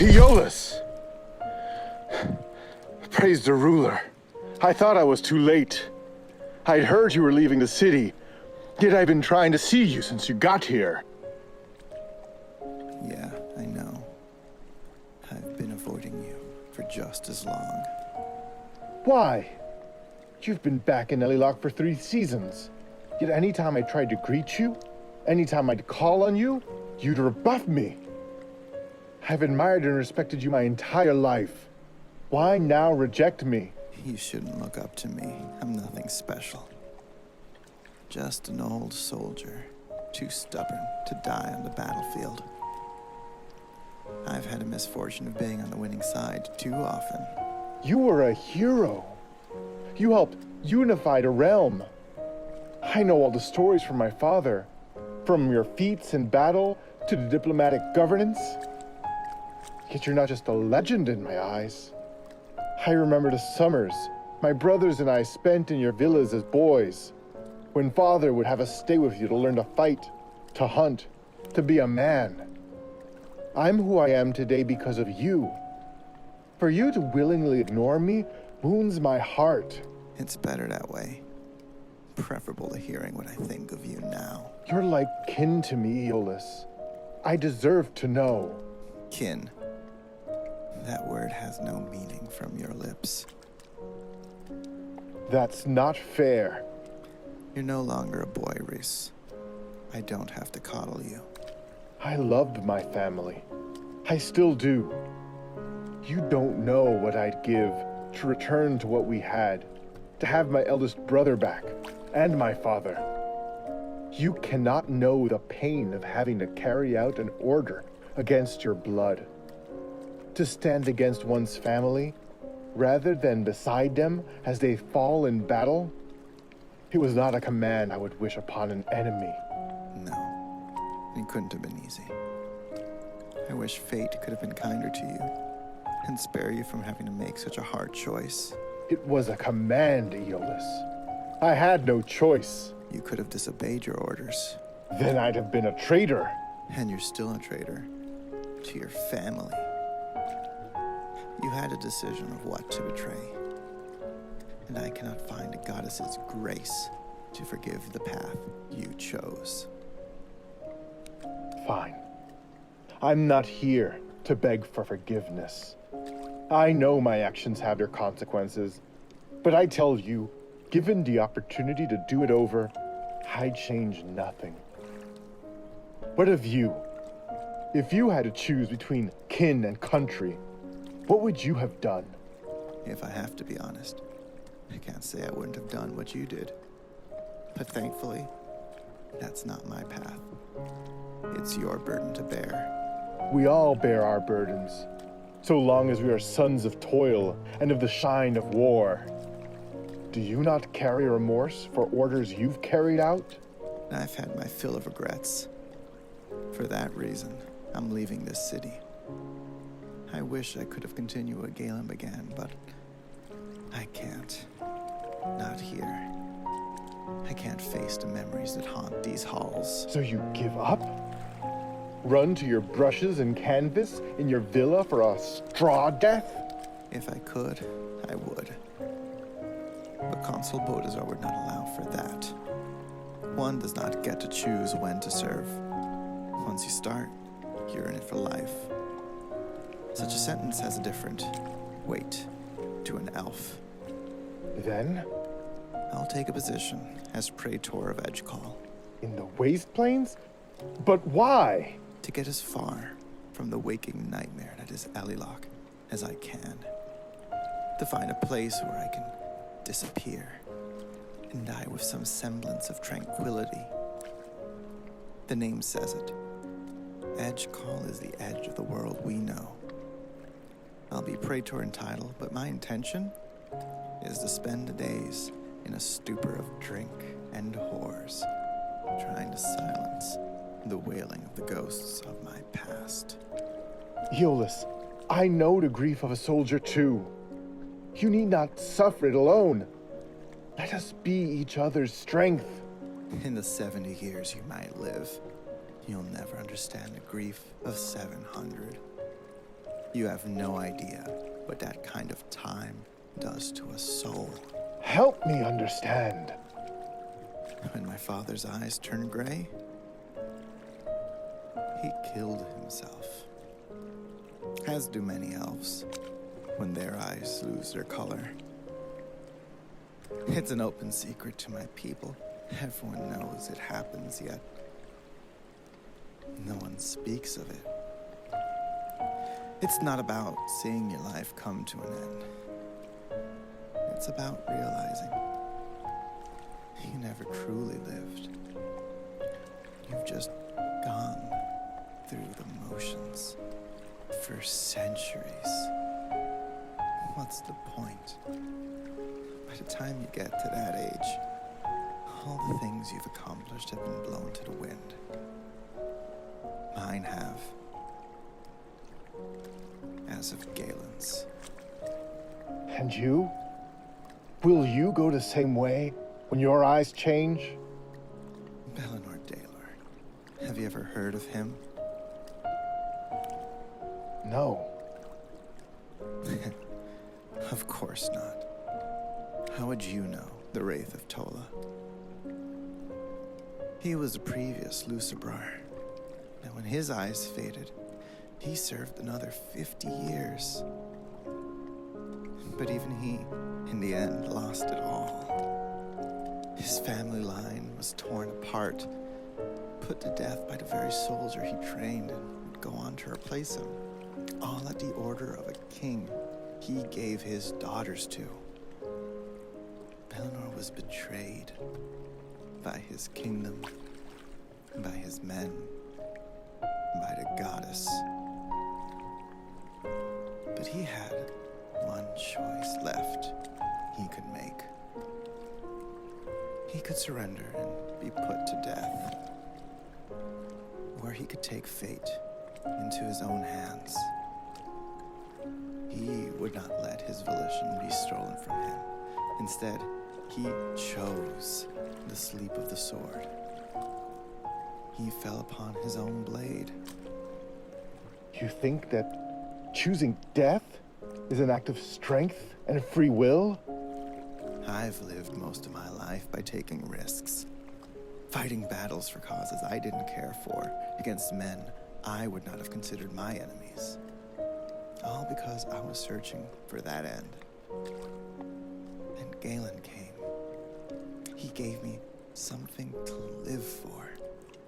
Aeolus! Praise the ruler. I thought I was too late. I'd heard you were leaving the city, yet I've been trying to see you since you got here. Yeah, I know. I've been avoiding you for just as long. Why? You've been back in Elliloch for 3 seasons. Yet anytime I tried to greet you, anytime I'd call on you, you'd rebuff me. I've admired and respected you my entire life. Why now reject me? You shouldn't look up to me. I'm nothing special. Just an old soldier, too stubborn to die on the battlefield. I've had a misfortune of being on the winning side too often. You were a hero. You helped unify a realm. I know all the stories from my father, from your feats in battle to the diplomatic governance. Yet you're not just a legend in my eyes. I remember the summers my brothers and I spent in your villas as boys, when father would have us stay with you to learn to fight, to hunt, to be a man. I'm who I am today because of you. For you to willingly ignore me wounds my heart. It's better that way. Preferable to hearing what I think of you now. You're like kin to me, Aeolus. I deserve to know. Kin. That word has no meaning from your lips. That's not fair. You're no longer a boy, Reese. I don't have to coddle you. I loved my family. I still do. You don't know what I'd give to return to what we had, to have my eldest brother back, and my father. You cannot know the pain of having to carry out an order against your blood. To stand against one's family, rather than beside them as they fall in battle, it was not a command I would wish upon an enemy. No, it couldn't have been easy. I wish fate could have been kinder to you, and spare you from having to make such a hard choice. It was a command, Aeolus. I had no choice. You could have disobeyed your orders. Then I'd have been a traitor. And you're still a traitor to your family. You had a decision of what to betray, and I cannot find a goddess's grace to forgive the path you chose. Fine. I'm not here to beg for forgiveness. I know my actions have their consequences, but I tell you, given the opportunity to do it over, I'd change nothing. What of you? If you had to choose between kin and country, what would you have done? If I have to be honest, I can't say I wouldn't have done what you did. But thankfully, that's not my path. It's your burden to bear. We all bear our burdens, so long as we are sons of toil and of the shine of war. Do you not carry remorse for orders you've carried out? I've had my fill of regrets. For that reason, I'm leaving this city. I wish I could have continued what Galen began, but I can't. Not here. I can't face the memories that haunt these halls. So you give up? Run to your brushes and canvas in your villa for a straw death? If I could, I would. But Consul Bodazar would not allow for that. One does not get to choose when to serve. Once you start, you're in it for life. Such a sentence has a different weight to an elf. Then? I'll take a position as Praetor of Edgecall. In the Waste Plains? But why? To get as far from the waking nightmare that is Elliloch as I can. To find a place where I can disappear and die with some semblance of tranquility. The name says it. Edgecall is the edge of the world we know. I'll be Praetor in title, but my intention is to spend the days in a stupor of drink and whores, trying to silence the wailing of the ghosts of my past. Aeolus, I know the grief of a soldier too. You need not suffer it alone. Let us be each other's strength. In the 70 years you might live, you'll never understand the grief of 700. You have no idea what that kind of time does to a soul. Help me understand. When my father's eyes turned gray, he killed himself. As do many elves, when their eyes lose their color. It's an open secret to my people. Everyone knows it happens, yet no one speaks of it. It's not about seeing your life come to an end. It's about realizing you never truly lived. You've just gone through the motions for centuries. What's the point? By the time you get to that age, all the things you've accomplished have been blown to the wind. Mine have. As of Galen's. And you? Will you go the same way when your eyes change? Bellinor Daelor. Have you ever heard of him? No. Of course not. How would you know the Wraith of Tola? He was a previous Lucibrar. Now when his eyes faded, he served another 50 years. But even he, in the end, lost it all. His family line was torn apart, put to death by the very soldier he trained and would go on to replace him. All at the order of a king he gave his daughters to. Bellinor was betrayed by his kingdom, by his men, by the goddess. But he had one choice left he could make. He could surrender and be put to death, or he could take fate into his own hands. He would not let his volition be stolen from him. Instead, he chose the sleep of the sword. He fell upon his own blade. You think that choosing death is an act of strength and free will? I've lived most of my life by taking risks, fighting battles for causes I didn't care for, against men I would not have considered my enemies. All because I was searching for that end. And Galen came. He gave me something to live for,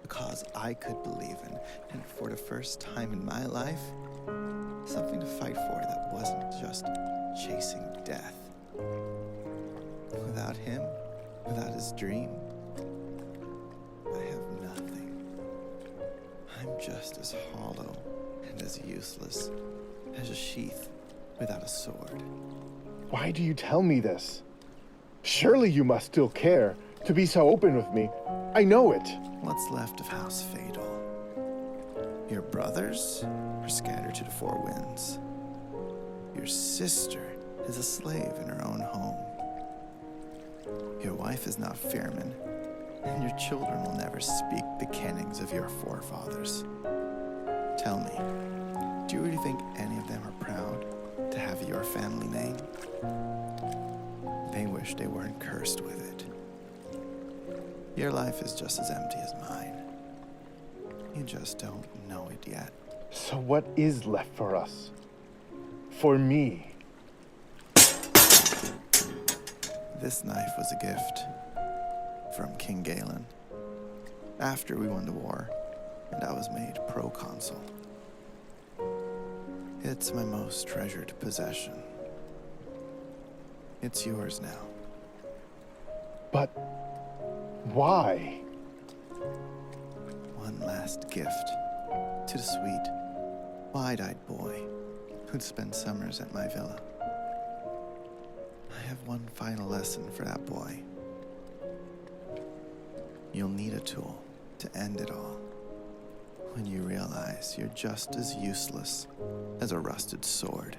a cause I could believe in, and for the first time in my life, something to fight for that wasn't just chasing death. Without him, without his dream, I have nothing. I'm just as hollow and as useless as a sheath without a sword. Why do you tell me this? Surely you must still care to be so open with me. I know it. What's left of House Fatal? Your brothers are scattered to the four winds. Your sister is a slave in her own home. Your wife is not Fairman, and your children will never speak the kennings of your forefathers. Tell me, do you really think any of them are proud to have your family name? They wish they weren't cursed with it. Your life is just as empty as mine. You just don't know it yet. So what is left for us? For me? This knife was a gift from King Galen after we won the war and I was made proconsul. It's my most treasured possession. It's yours now. But why? One last gift to the sweet, wide-eyed boy who'd spend summers at my villa. I have one final lesson for that boy. You'll need a tool to end it all when you realize you're just as useless as a rusted sword.